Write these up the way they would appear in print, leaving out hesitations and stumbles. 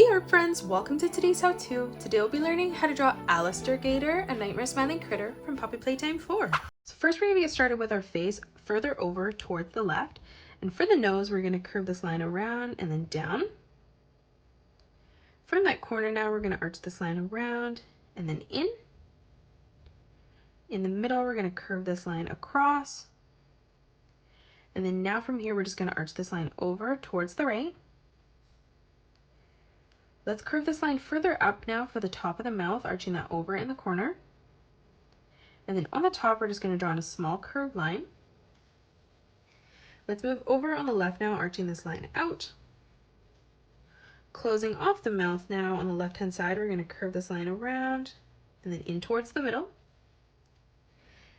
Hey art friends, welcome to today's how-to. Today we'll be learning how to draw Allister Gator, a nightmare smiling critter from Puppy Playtime 4. So first we're going to get started with our face further over towards the left. And for the nose, we're going to curve this line around and then down. From that corner now, we're going to arch this line around and then in. In the middle, we're going to curve this line across. And then now from here, we're just going to arch this line over towards the right. Let's curve this line further up now for the top of the mouth, arching that over in the corner. And then on the top, we're just going to draw in a small curved line. Let's move over on the left now, arching this line out. Closing off the mouth now on the left-hand side, we're going to curve this line around and then in towards the middle.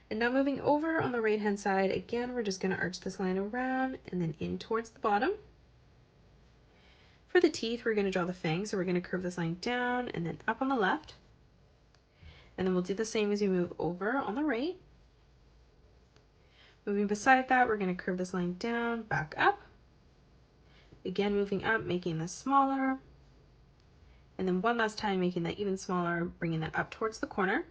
And now moving over on the right-hand side, again, we're just going to arch this line around and then in towards the bottom. For the teeth, we're going to draw the fangs, so we're going to curve this line down and then up on the left. And then we'll do the same as we move over on the right. Moving beside that, we're going to curve this line down, back up. Again, moving up, making this smaller. And then one last time, making that even smaller, bringing that up towards the corner.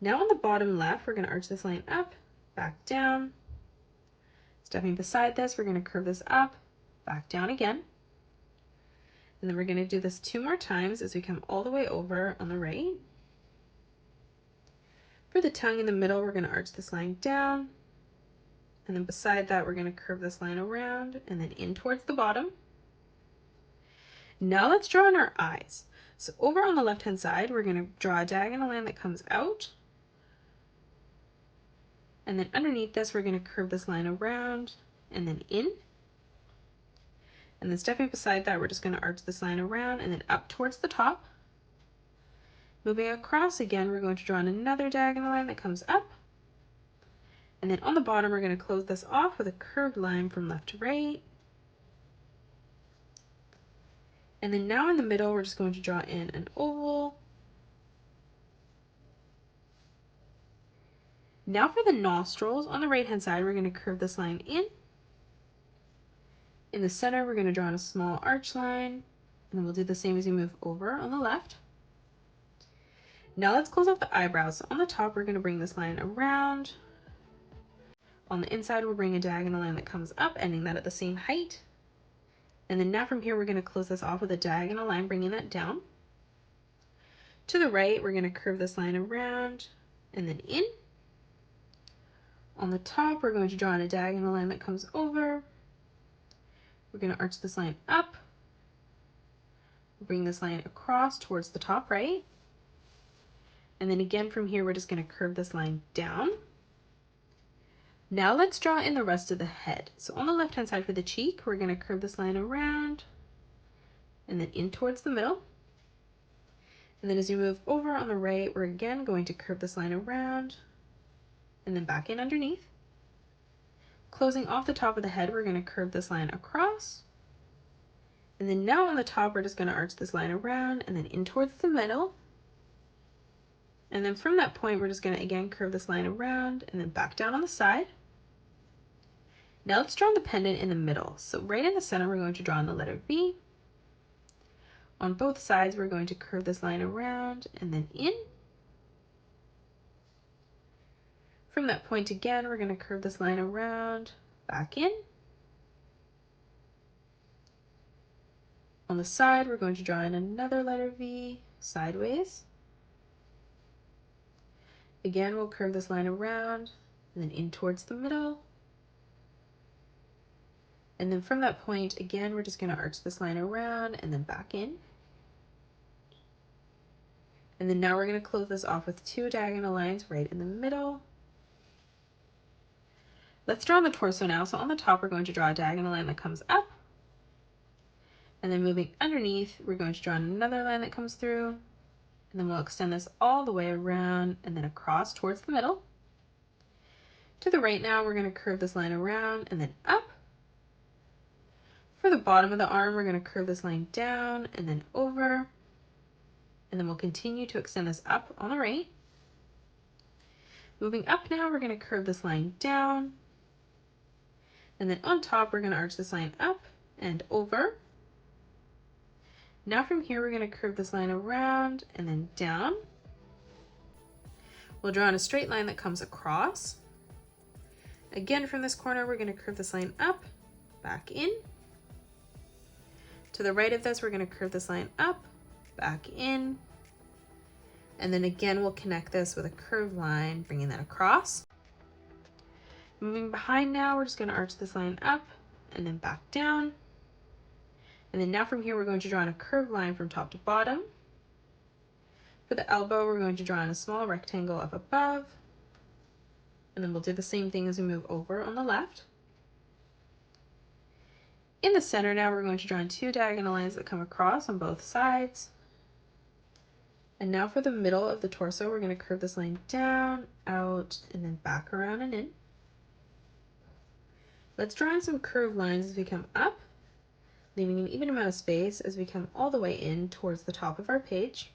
Now on the bottom left, we're going to arch this line up, back down. Stepping beside this, we're going to curve this up, back down again. And then we're going to do this 2 more times as we come all the way over on the right. For the tongue in the middle, we're going to arch this line down. And then beside that, we're going to curve this line around and then in towards the bottom. Now let's draw in our eyes. So over on the left-hand side, we're going to draw a diagonal line that comes out. And then underneath this, we're going to curve this line around and then in. And then stepping beside that, we're just going to arch this line around and then up towards the top. Moving across again, we're going to draw in another diagonal line that comes up. And then on the bottom, we're going to close this off with a curved line from left to right. And then now in the middle, we're just going to draw in an oval. Now for the nostrils, on the right-hand side, we're going to curve this line in. In the center, we're going to draw in a small arch line, and then we'll do the same as we move over on the left. Now let's close off the eyebrows. So on the top, we're going to bring this line around. On the inside, we'll bring a diagonal line that comes up, ending that at the same height. And then now from here, we're going to close this off with a diagonal line, bringing that down. To the right, we're going to curve this line around and then in. On the top, we're going to draw in a diagonal line that comes over. We're going to arch this line up, bring this line across towards the top right. And then again from here, we're just going to curve this line down. Now let's draw in the rest of the head. So on the left-hand side for the cheek, we're going to curve this line around and then in towards the middle. And then as you move over on the right, we're again going to curve this line around and then back in underneath. Closing off the top of the head, we're going to curve this line across. And then now on the top, we're just going to arch this line around and then in towards the middle. And then from that point, we're just going to again curve this line around and then back down on the side. Now let's draw the pendant in the middle. So right in the center, we're going to draw in the letter V. On both sides, we're going to curve this line around and then in. From that point again, we're going to curve this line around, back in. On the side, we're going to draw in another letter V, sideways. Again, we'll curve this line around and then in towards the middle. And then from that point, again, we're just going to arch this line around and then back in. And then now we're going to close this off with 2 diagonal lines right in the middle. Let's draw on the torso now. So on the top, we're going to draw a diagonal line that comes up. And then moving underneath, we're going to draw another line that comes through. And then we'll extend this all the way around and then across towards the middle. To the right now, we're going to curve this line around and then up. For the bottom of the arm, we're going to curve this line down and then over. And then we'll continue to extend this up on the right. Moving up now, we're going to curve this line down. And then on top, we're going to arch this line up and over. Now from here, we're going to curve this line around and then down. We'll draw on a straight line that comes across. Again, from this corner, we're going to curve this line up, back in. To the right of this, we're going to curve this line up, back in. And then again, we'll connect this with a curved line, bringing that across. Moving behind now, we're just going to arch this line up and then back down. And then now from here, we're going to draw on a curved line from top to bottom. For the elbow, we're going to draw on a small rectangle up above. And then we'll do the same thing as we move over on the left. In the center now, we're going to draw on 2 diagonal lines that come across on both sides. And now for the middle of the torso, we're going to curve this line down, out, and then back around and in. Let's draw in some curved lines as we come up, leaving an even amount of space as we come all the way in towards the top of our page.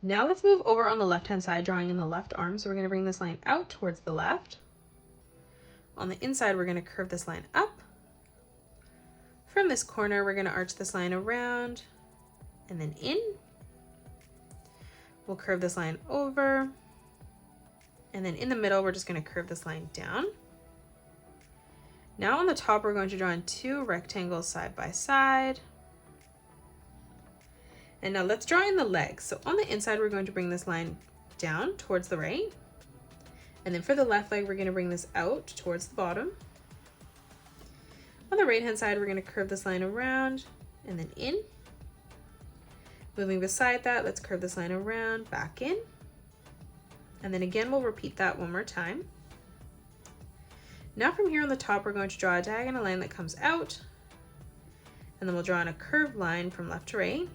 Now let's move over on the left-hand side, drawing in the left arm. So we're going to bring this line out towards the left. On the inside, we're going to curve this line up. From this corner, we're going to arch this line around and then in. We'll curve this line over. And then in the middle, we're just going to curve this line down. Now on the top, we're going to draw in 2 rectangles side by side. And now let's draw in the legs. So on the inside, we're going to bring this line down towards the right. And then for the left leg, we're going to bring this out towards the bottom. On the right hand side, we're going to curve this line around and then in. Moving beside that, let's curve this line around, back in. And then again, we'll repeat that one more time. Now from here on the top, we're going to draw a diagonal line that comes out. And then we'll draw in a curved line from left to right.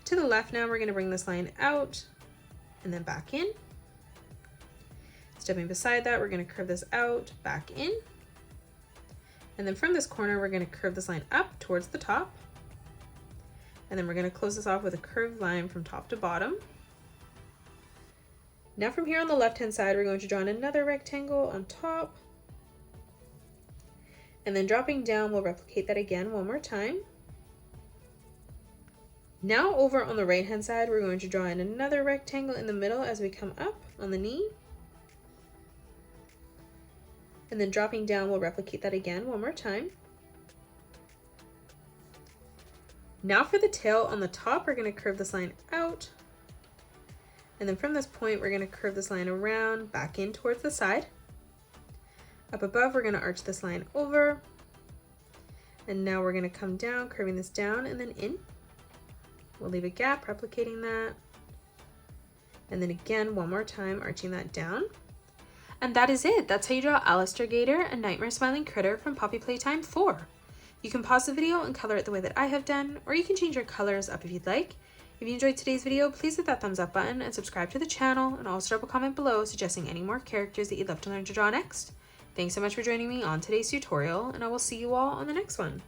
To the left now, we're going to bring this line out and then back in. Stepping beside that, we're going to curve this out, back in. And then from this corner, we're going to curve this line up towards the top. And then we're going to close this off with a curved line from top to bottom. Now from here on the left-hand side, we're going to draw in another rectangle on top. And then dropping down, we'll replicate that again one more time. Now over on the right-hand side, we're going to draw in another rectangle in the middle as we come up on the knee. And then dropping down, we'll replicate that again one more time. Now for the tail on the top, we're going to curve this line out. And then from this point, we're going to curve this line around, back in towards the side. Up above, we're going to arch this line over. And now we're going to come down, curving this down and then in. We'll leave a gap, replicating that. And then again, one more time, arching that down. And that is it. That's how you draw Allister Gator, a nightmare smiling critter from Poppy Playtime 4. You can pause the video and color it the way that I have done, or you can change your colors up if you'd like. If you enjoyed today's video, please hit that thumbs up button and subscribe to the channel, and also drop a comment below suggesting any more characters that you'd love to learn to draw next. Thanks so much for joining me on today's tutorial, and I will see you all on the next one.